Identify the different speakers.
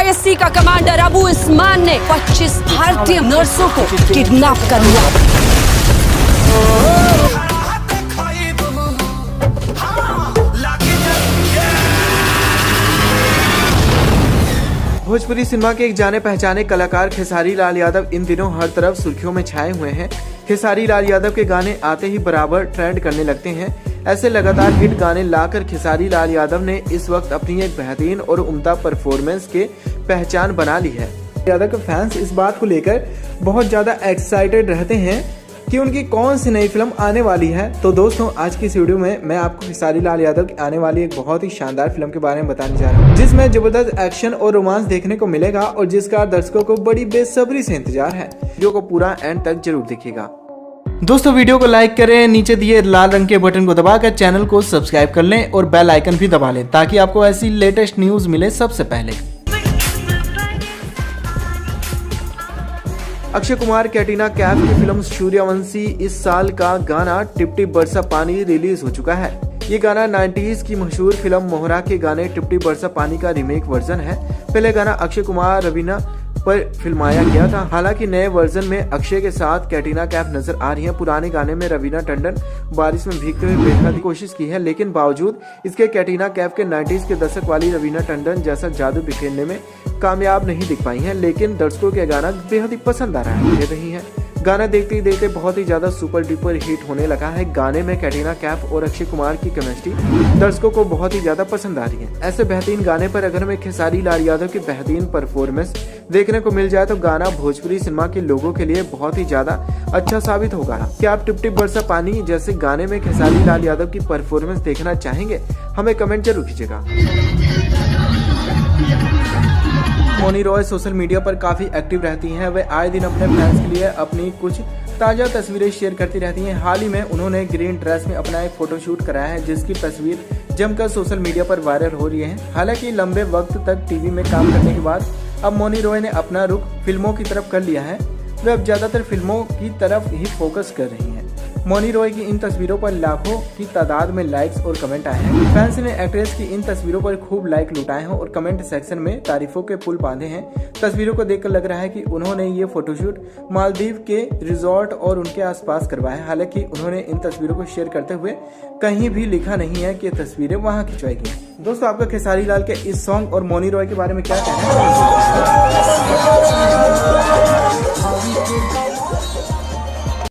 Speaker 1: ISC का commander Abu Usman ने 25 भारतीय नर्सों को किडनैप कर लिया।
Speaker 2: भोजपुरी सिनेमा के एक जाने पहचाने कलाकार खेसारी लाल यादव इन दिनों हर तरफ सुर्खियों में छाए हुए हैं। खेसारी लाल यादव के गाने आते ही बराबर ट्रेंड करने लगते हैं। ऐसे लगातार हिट गाने लाकर खेसारी लाल यादव ने इस वक्त अपनी एक बेहतरीन और उम्दा परफॉर्मेंस के पहचान बना ली है। यादव के फैंस इस बात को लेकर बहुत ज्यादा एक्साइटेड रहते हैं कि उनकी कौन सी नई फिल्म आने वाली है। तो दोस्तों, आज की इस वीडियो में मैं आपको खेसारी लाल यादव की आने वाली एक बहुत ही शानदार फिल्म के बारे में बताने जा रहा हूँ, जिसमें जबरदस्त एक्शन और रोमांस देखने को मिलेगा और जिसका दर्शकों को बड़ी बेसब्री से इंतजार है। वीडियो को पूरा एंड तक जरूर देखिएगा। दोस्तों, वीडियो को लाइक करें, नीचे दिए लाल रंग के बटन को दबाकर चैनल को सब्सक्राइब कर लें और बेल आइकन भी दबा लें ताकि आपको ऐसी लेटेस्ट न्यूज मिले सबसे पहले। अक्षय कुमार कैटरीना कैफ की फिल्म सूर्यवंशी इस साल का गाना टिप टिप बरसा पानी रिलीज हो चुका है। ये गाना 90s की मशहूर फिल्म मोहरा के गाने टिप टिप बरसा पानी का रीमेक वर्जन है। पहले गाना अक्षय कुमार रवीना पर फिल्माया गया था। हालांकि नए वर्जन में अक्षय के साथ कैटरीना कैफ नजर आ रही है। पुराने गाने में रवीना टंडन बारिश में भीगते हुए बेहद कोशिश की है, लेकिन बावजूद इसके कैटरीना कैफ के 90s के दशक वाली रवीना टंडन जैसा जादू बिखेरने में कामयाब नहीं दिख पाई हैं। लेकिन दर्शकों के गाना बेहद ही पसंद आ रही है। गाना देखते ही देखते बहुत ही ज्यादा सुपर डुपर हिट होने लगा है। गाने में कैटरीना कैफ और अक्षय कुमार की केमिस्ट्री दर्शकों को बहुत ही ज्यादा पसंद आ रही है। ऐसे बेहतरीन गाने पर अगर हमें खेसारी लाल यादव की बेहतरीन परफॉर्मेंस देखने को मिल जाए तो गाना भोजपुरी सिनेमा के लोगों के लिए बहुत ही ज्यादा अच्छा साबित होगा। क्या आप टिप टिप बरसा पानी जैसे गाने में खेसारी लाल यादव की परफॉर्मेंस देखना चाहेंगे? हमें कमेंट जरूर कीजिएगा। मोनी रॉय सोशल मीडिया पर काफी एक्टिव रहती हैं। वे आए दिन अपने फैंस के लिए अपनी कुछ ताजा तस्वीरें शेयर करती रहती हैं। हाल ही में उन्होंने ग्रीन ड्रेस में अपना एक फोटोशूट कराया है, जिसकी तस्वीर जमकर सोशल मीडिया पर वायरल हो रही है। हालांकि लंबे वक्त तक टीवी में काम करने के बाद अब मोनी रॉय ने अपना रुख फिल्मों की तरफ कर लिया है। वे अब ज्यादातर फिल्मों की तरफ ही फोकस कर रही हैं। मोनी रॉय की इन तस्वीरों पर लाखों की तादाद में लाइक्स और कमेंट आए हैं। फैंस ने एक्ट्रेस की इन तस्वीरों पर खूब लाइक लुटाए हैं और कमेंट सेक्शन में तारीफों के पुल बांधे हैं। तस्वीरों को देखकर लग रहा है कि उन्होंने ये फोटोशूट मालदीव के रिजॉर्ट और उनके आसपास करवाया है। हालांकि उन्होंने इन तस्वीरों को शेयर करते हुए कहीं भी लिखा नहीं है कि ये तस्वीरें वहाँ खिंचवाई गई। दोस्तों, आपका खेसारी लाल के इस सॉन्ग और मोनी रॉय के बारे में क्या कहना है?